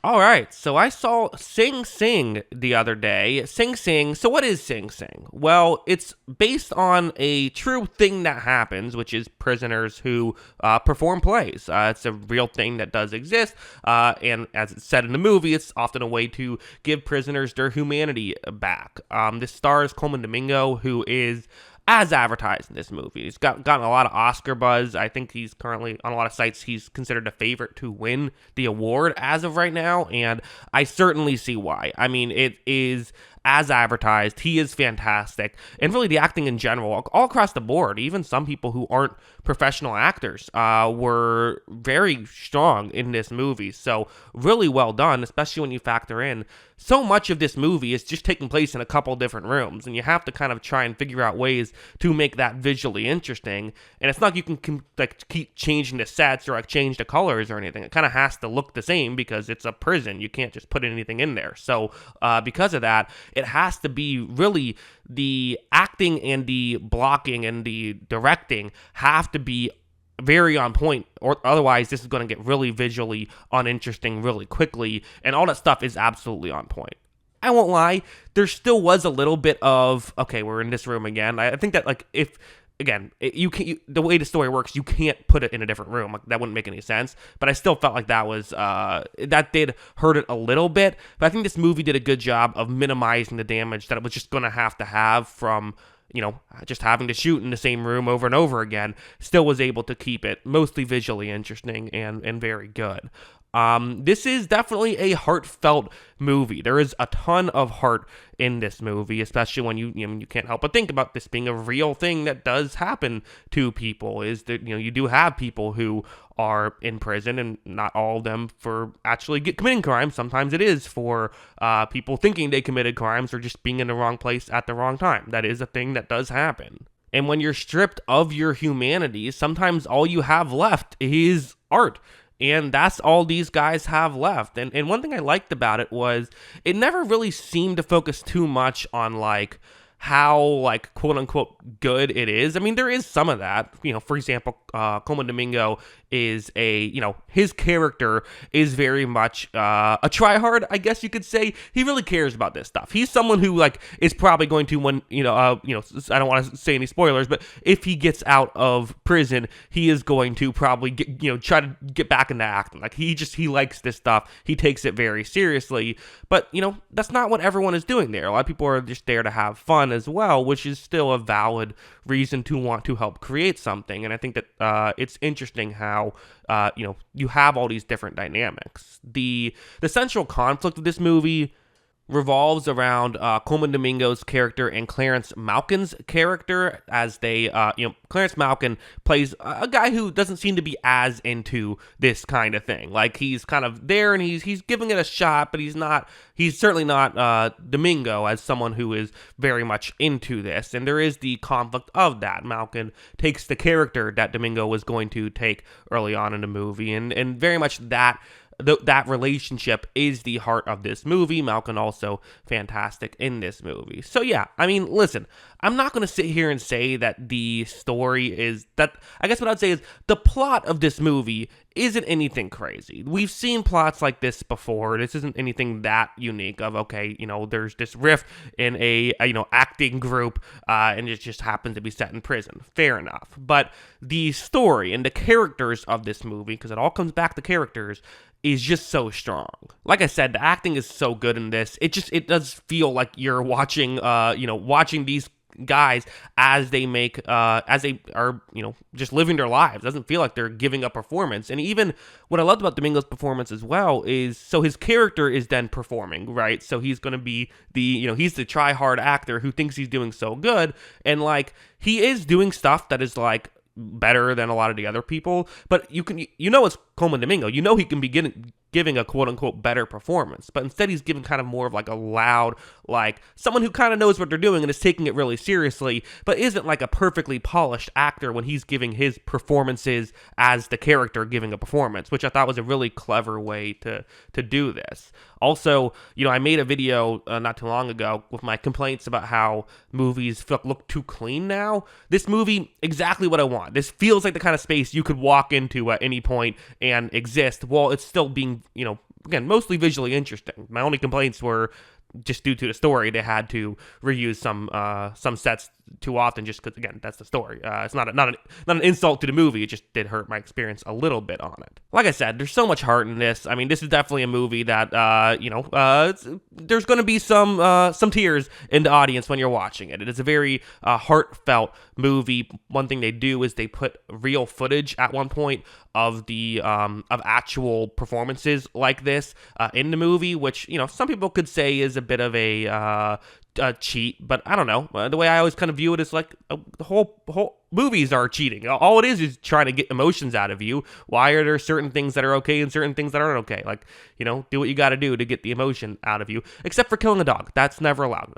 All right, so I saw Sing Sing the other day. Sing Sing, so what is Sing Sing? Well, it's based on a true thing that happens, which is prisoners who perform plays. It's a real thing that does exist, and as it's said in the movie, it's often a way to give prisoners their humanity back. This stars Coleman Domingo, who is as advertised in this movie. He's gotten a lot of Oscar buzz. I think he's currently on a lot of sites. He's considered a favorite to win the award as of right now, and I certainly see why. I mean, it is as advertised. He is fantastic, and really the acting in general, all across the board. Even some people who aren't professional actors were very strong in this movie. So really well done, especially when you factor in so much of this movie is just taking place in a couple different rooms, and you have to kind of try and figure out ways to make that visually interesting. And it's not like you can like keep changing the sets or like change the colors or anything. It kind of has to look the same because it's a prison. You can't just put anything in there. So because of that, it has to be really the acting and the blocking and the directing have to be very on point, or otherwise this is going to get really visually uninteresting really quickly, and all that stuff is absolutely on point. I won't lie, there still was a little bit of, okay, we're in this room again. I think that, like, if again, the way the story works, you can't put it in a different room. Like, that wouldn't make any sense. But I still felt like that was that did hurt it a little bit. But I think this movie did a good job of minimizing the damage that it was just going to have from, you know, just having to shoot in the same room over and over again. Still was able to keep it mostly visually interesting and very good. This is definitely a heartfelt movie. There is a ton of heart in this movie, especially when you can't help but think about this being a real thing that does happen to people. Is that, you do have people who are in prison, and not all of them for actually committing crimes. Sometimes it is for people thinking they committed crimes or just being in the wrong place at the wrong time. That is a thing that does happen. And when you're stripped of your humanity, sometimes all you have left is art. And that's all these guys have left. And one thing I liked about it was it never really seemed to focus too much on, like, how, like, quote unquote good it is. I mean, there is some of that. For example, Coleman Domingo is his character is very much a tryhard, I guess you could say. He really cares about this stuff. He's someone who, like, is probably going to, when I don't want to say any spoilers, but if he gets out of prison, he is going to probably try to get back into acting. Like, he likes this stuff. He takes it very seriously. But that's not what everyone is doing there. A lot of people are just there to have fun as well, which is still a valid reason to want to help create something. And I think that it's interesting how you have all these different dynamics. The central conflict of this movie revolves around Coleman Domingo's character and Clarence Malkin's character, as they, Clarence Malkin plays a guy who doesn't seem to be as into this kind of thing. Like, he's kind of there and he's giving it a shot, but he's certainly not Domingo as someone who is very much into this. And there is the conflict of that. Malkin takes the character that Domingo was going to take early on in the movie, and very much that relationship is the heart of this movie. Malkin also fantastic in this movie. So yeah, I mean, listen, I'm not going to sit here and say that the story is that. I guess what I'd say is the plot of this movie isn't anything crazy. We've seen plots like this before. This isn't anything that unique of, okay, there's this riff in a acting group, and it just happens to be set in prison. Fair enough. But the story and the characters of this movie, because it all comes back to characters, is just so strong. Like I said, the acting is so good in this. It does feel like you're watching these guys as they are just living their lives. It doesn't feel like they're giving a performance. And even what I loved about Domingo's performance as well is, so his character is then performing, right? So he's going to be he's the try hard actor who thinks he's doing so good, and like, he is doing stuff that is like better than a lot of the other people, but it's Coleman Domingo. He can be giving a quote-unquote better performance, but instead he's giving kind of more of like a loud, like someone who kind of knows what they're doing and is taking it really seriously, but isn't like a perfectly polished actor when he's giving his performances as the character giving a performance, which I thought was a really clever way to do this. Also, I made a video not too long ago with my complaints about how movies look too clean now. This movie, exactly what I want. This feels like the kind of space you could walk into at any point and exist while it's still being again, mostly visually interesting. My only complaints were just due to the story. They had to reuse some sets too often, just because, again, that's the story. It's not an insult to the movie. It just did hurt my experience a little bit on it. Like I said, there's so much heart in this. I mean, this is definitely a movie that there's going to be some tears in the audience when you're watching it. It is a very heartfelt movie. One thing they do is they put real footage at one point of the of actual performances like this in the movie, which some people could say is a bit of a cheat, but I don't know. The way I always kind of view it is like the whole movies are cheating. All it is trying to get emotions out of you. Why are there certain things that are okay and certain things that aren't okay? Like, do what you got to do to get the emotion out of you. Except for killing a dog, that's never allowed.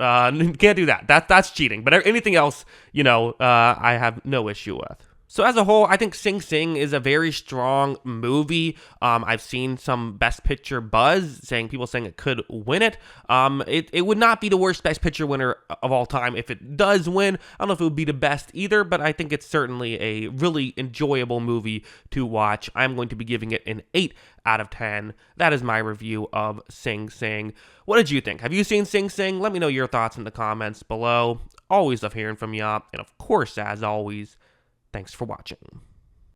Can't do that. That's cheating. But anything else, I have no issue with. So as a whole, I think Sing Sing is a very strong movie. I've seen some Best Picture buzz people saying it could win it. It would not be the worst Best Picture winner of all time if it does win. I don't know if it would be the best either, but I think it's certainly a really enjoyable movie to watch. I'm going to be giving it an 8 out of 10. That is my review of Sing Sing. What did you think? Have you seen Sing Sing? Let me know your thoughts in the comments below. Always love hearing from you. And of course, as always, thanks for watching.